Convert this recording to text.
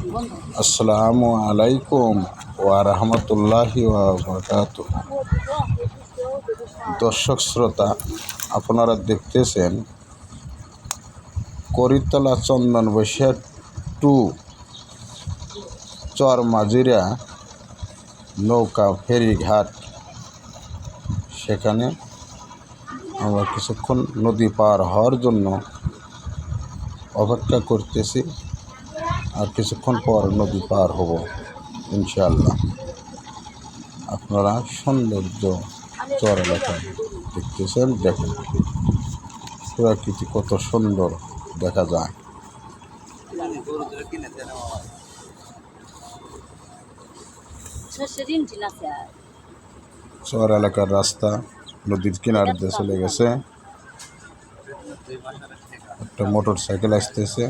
আসসালামু আলাইকুম ওয়া রাহমাতুল্লাহি ওয়া বারাকাতুহু। দর্শক শ্রোতা, আপনারা দেখতেছেন করিতলা চন্দন বৈশা টু চর মাজিরা নৌকা ফেরিঘাট। সেখানে আমরা কিছুক্ষণ নদী পার হওয়ার জন্য অপেক্ষা করতেছি, আর কিছুক্ষণ পর নদী পার হব ইনশাআল্লাহ। আপনারা সৌন্দর্য চর এলাকায় দেখতেছেন, দেখেন প্রকৃতি কত সুন্দর দেখা যায়। চর এলাকার রাস্তা নদীর কিনার দিয়ে চলে গেছে। একটা মোটর সাইকেল আসতেছে।